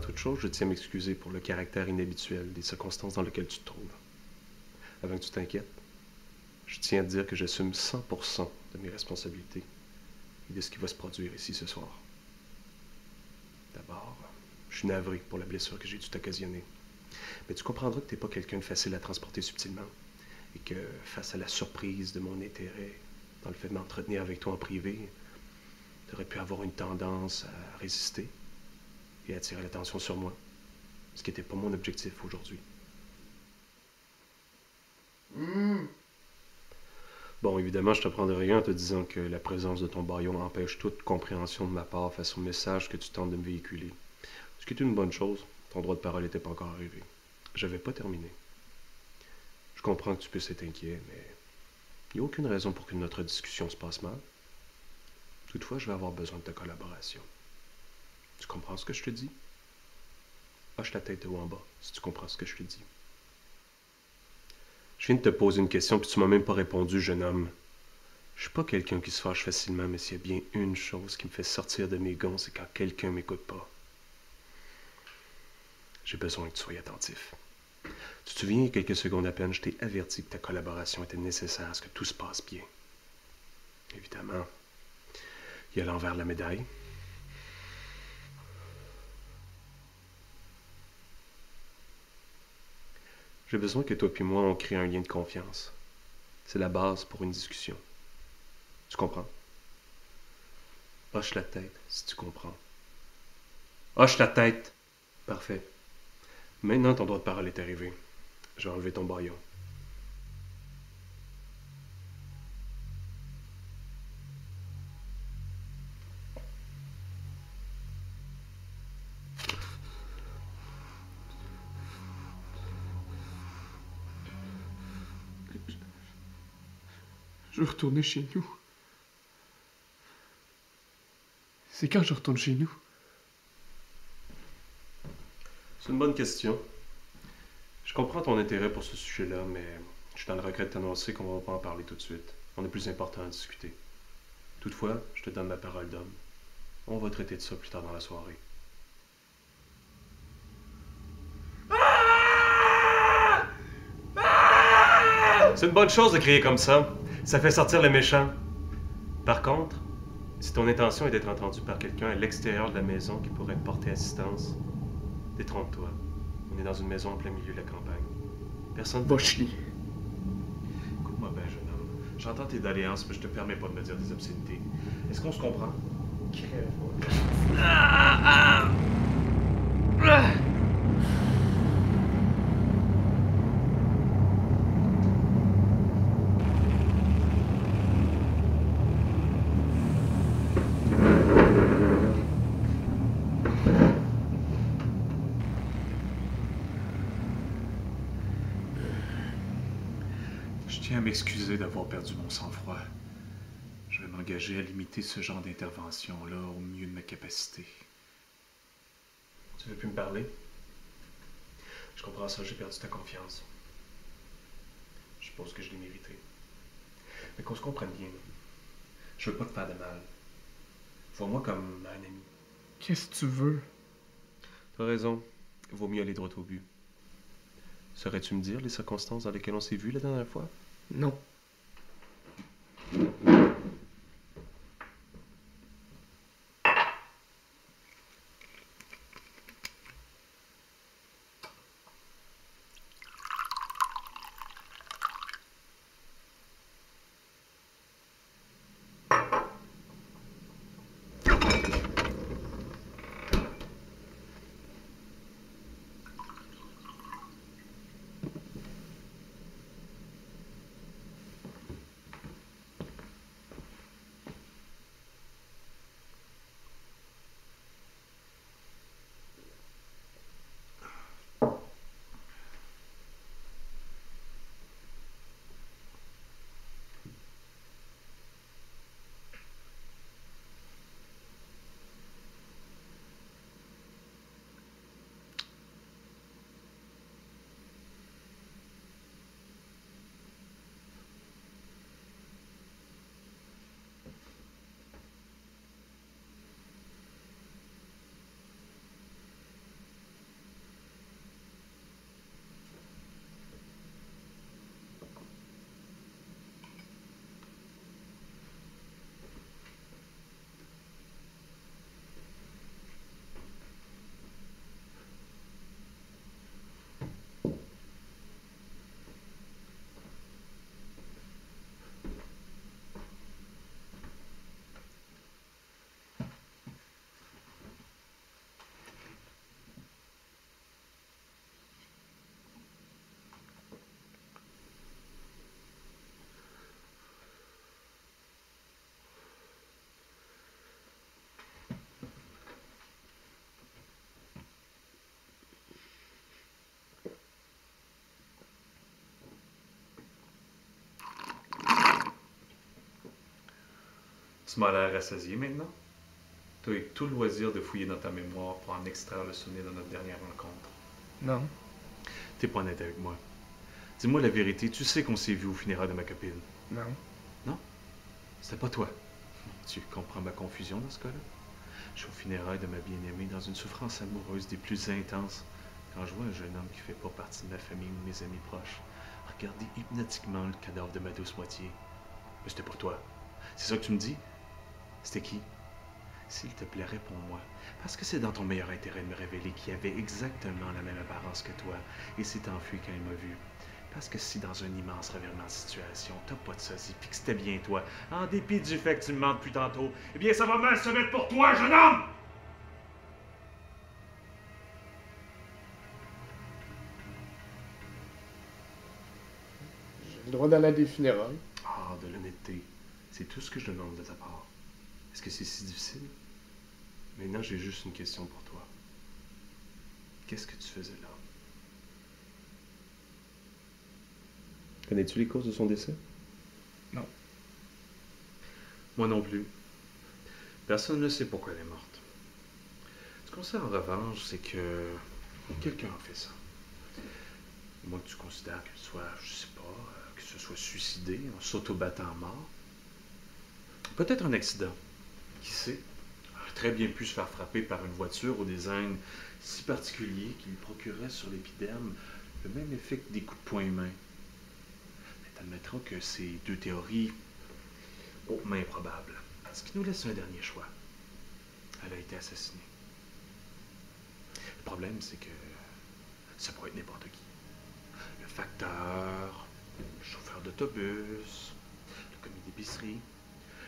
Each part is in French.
toute chose, je tiens à m'excuser pour le caractère inhabituel des circonstances dans lesquelles tu te trouves. Avant que tu t'inquiètes, je tiens à te dire que j'assume 100% de mes responsabilités et de ce qui va se produire ici ce soir. D'abord, je suis navré pour la blessure que j'ai dû t'occasionner. Mais tu comprendras que tu n'es pas quelqu'un de facile à transporter subtilement et que, face à la surprise de mon intérêt dans le fait de m'entretenir avec toi en privé, tu aurais pu avoir une tendance à résister et à attirer l'attention sur moi, ce qui n'était pas mon objectif aujourd'hui. Bon, évidemment, je te prendrai rien en te disant que la présence de ton baillon empêche toute compréhension de ma part face au message que tu tentes de me véhiculer. Ce qui est une bonne chose, ton droit de parole n'était pas encore arrivé. J'avais pas terminé. Je comprends que tu puisses être inquiet, mais il n'y a aucune raison pour que notre discussion se passe mal. Toutefois, je vais avoir besoin de ta collaboration. Tu comprends ce que je te dis? Hoche la tête de haut en bas, si tu comprends ce que je te dis. Je viens de te poser une question, puis tu m'as même pas répondu, jeune homme. Je suis pas quelqu'un qui se fâche facilement, mais s'il y a bien une chose qui me fait sortir de mes gonds, c'est quand quelqu'un m'écoute pas. J'ai besoin que tu sois attentif. Tu te souviens, il y a quelques secondes à peine, je t'ai averti que ta collaboration était nécessaire à ce que tout se passe bien. Évidemment, il y a l'envers de la médaille. J'ai besoin que toi et moi, on crée un lien de confiance. C'est la base pour une discussion. Tu comprends? Hoche la tête si tu comprends. Hoche la tête! Parfait. Maintenant, ton droit de parole est arrivé. Je vais enlever ton baillon. Je veux retourner chez nous. C'est quand je retourne chez nous? C'est une bonne question. Je comprends ton intérêt pour ce sujet-là, mais je suis dans le regret de t'annoncer qu'on ne va pas en parler tout de suite. On a plus important à discuter. Toutefois, je te donne ma parole d'homme. On va traiter de ça plus tard dans la soirée. C'est une bonne chose de crier comme ça. Ça fait sortir le méchant. Par contre, si ton intention est d'être entendu par quelqu'un à l'extérieur de la maison qui pourrait te porter assistance, détrompe-toi. On est dans une maison en plein milieu de la campagne. Personne ne Va chier. Écoute-moi bien, jeune homme. J'entends tes doléances, mais je te permets pas de me dire des obscénités. Est-ce qu'on se comprend? Je tiens à m'excuser d'avoir perdu mon sang-froid. Je vais m'engager à limiter ce genre d'intervention-là au mieux de ma capacité. Tu veux plus me parler? Je comprends ça, j'ai perdu ta confiance. Je suppose que je l'ai mérité. Mais qu'on se comprenne bien. Je veux pas te faire de mal. Vois-moi comme un ami. Qu'est-ce que tu veux? T'as raison. Vaut mieux aller droit au but. Saurais-tu me dire les circonstances dans lesquelles on s'est vu la dernière fois? Non. Tu m'as l'air rassasié maintenant. Tu as eu tout le loisir de fouiller dans ta mémoire pour en extraire le souvenir de notre dernière rencontre. Non. T'es pas honnête avec moi. Dis-moi la vérité, tu sais qu'on s'est vu au funérailles de ma copine. Non. Non? C'était pas toi. Tu comprends ma confusion dans ce cas-là? Je suis au funérailles de ma bien-aimée dans une souffrance amoureuse des plus intenses quand je vois un jeune homme qui fait pas partie de ma famille ou de mes amis proches regarder hypnotiquement le cadavre de ma douce moitié. Mais c'était pour toi. C'est ça que tu me dis? C'était qui? S'il te plaît, réponds-moi. Parce que c'est dans ton meilleur intérêt de me révéler qu'il avait exactement la même apparence que toi et s'est enfui quand il m'a vu. Parce que si dans un immense revirement de situation, t'as pas de sosie puis que c'était bien toi, en dépit du fait que tu me mens depuis tantôt, eh bien ça va mal se mettre pour toi, jeune homme! J'ai le droit d'aller à des funérailles. Ah, de l'honnêteté. C'est tout ce que je demande de ta part. Est-ce que c'est si difficile? Maintenant, j'ai juste une question pour toi. Qu'est-ce que tu faisais là? Connais-tu les causes de son décès? Non. Moi non plus. Personne ne sait pourquoi elle est morte. Ce qu'on sait en revanche, c'est que quelqu'un a fait ça. Moi que tu considères qu'elle soit, je sais pas, que ce soit suicidé en s'auto-battant mort. Peut-être un accident. Qui sait? Elle aurait très bien pu se faire frapper par une voiture au design si particulier qui lui procurait sur l'épiderme le même effet que des coups de poing humains. Mais admettrons que ces deux théories hautement improbables. Ce qui nous laisse un dernier choix. Elle a été assassinée. Le problème, c'est que ça pourrait être n'importe qui. Le facteur, le chauffeur d'autobus, le commis d'épicerie,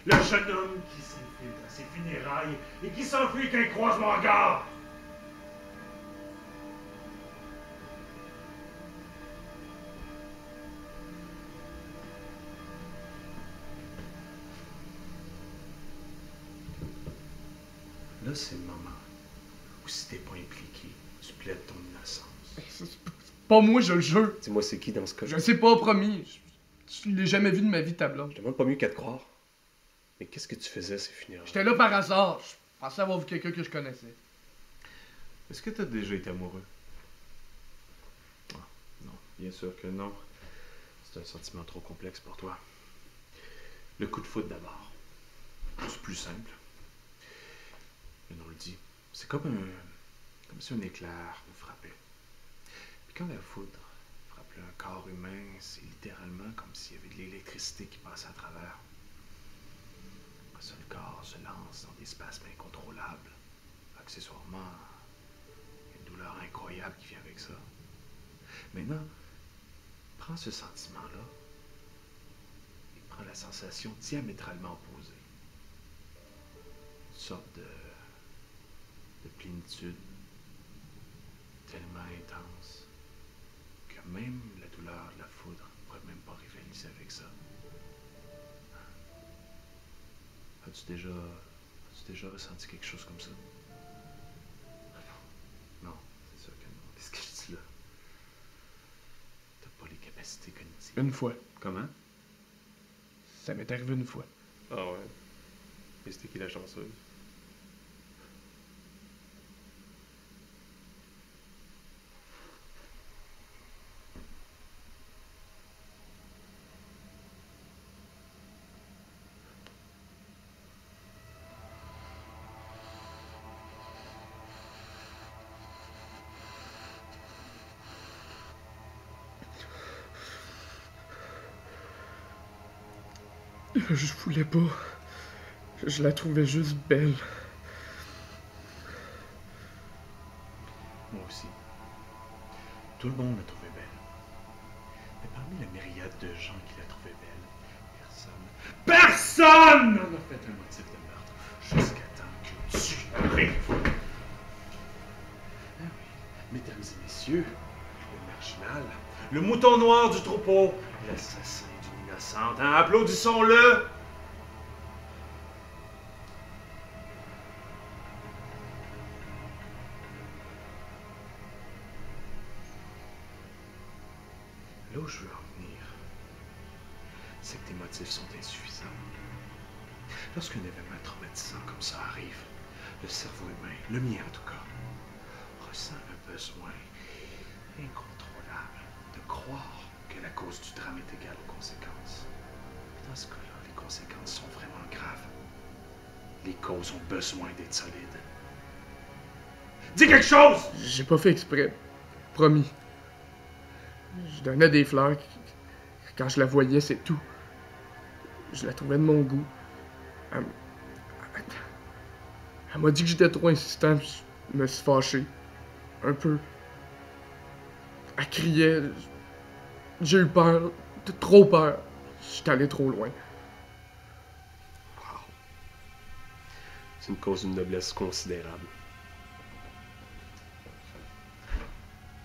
le jeune homme qui s'infiltre à ses funérailles et qui s'enfuit quand il croise mon regard. Là, c'est le moment où si t'es pas impliqué, tu plaides ton innocence. C'est pas moi, je le jure. Dis-moi, c'est qui dans ce cas? Je sais pas, promis. Je l'ai jamais vu de ma vie, ta blonde. Je demande pas mieux qu'à te croire. Mais qu'est-ce que tu faisais à ces funérailles? J'étais là par hasard. Je pensais avoir vu quelqu'un que je connaissais. Est-ce que t'as déjà été amoureux? Ah, non, bien sûr que non. C'est un sentiment trop complexe pour toi. Le coup de foudre d'abord. C'est plus simple. Le nom le dit. C'est comme si un éclair nous frappait. Puis quand la foudre frappe un corps humain, c'est littéralement comme s'il y avait de l'électricité qui passait à travers. Après ça, le corps se lance dans des spasmes incontrôlables. Accessoirement, il y a une douleur incroyable qui vient avec ça. Maintenant, prends ce sentiment-là et prends la sensation diamétralement opposée. Une sorte de plénitude tellement intense que même la douleur de la foudre ne pourrait même pas rivaliser avec ça. As-tu déjà ressenti quelque chose comme ça? Non, c'est sûr que non. Qu'est-ce que je dis là? T'as pas les capacités cognitives. Une fois. Comment? Ça m'est arrivé une fois. Ah ouais. Et c'était qui la chanceuse? Je voulais pas. Je la trouvais juste belle. Moi aussi. Tout le monde la trouvait belle. Mais parmi la myriade de gens qui la trouvaient belle, personne n'en a fait un motif de meurtre jusqu'à temps que tu arrives. Ah oui, mesdames et messieurs, le marginal, le mouton noir du troupeau, l'assassin d'une innocente, hein, applaudissons-le! Là où je veux en venir, c'est que tes motifs sont insuffisants. Lorsqu'un événement traumatisant comme ça arrive, le cerveau humain, le mien en tout cas, ressent un besoin incontrôlable de croire que la cause du drame est égale aux conséquences. Dans ce cas-là, les conséquences sont vraiment graves. Les causes ont besoin d'être solides. Dis quelque chose! J'ai pas fait exprès. Promis. Je donnais des fleurs. Quand je la voyais, c'est tout. Je la trouvais de mon goût. Elle m'a dit que j'étais trop insistant, puis je me suis fâché. Un peu. Elle criait. J'ai eu peur. Trop peur. J'étais allé trop loin. Wow. C'est une cause d'une noblesse considérable.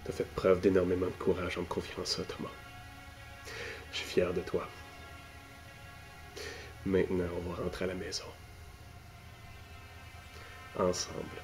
T'as fait preuve d'énormément de courage en me confiant ça, Thomas. Je suis fier de toi. Maintenant, on va rentrer à la maison. Ensemble.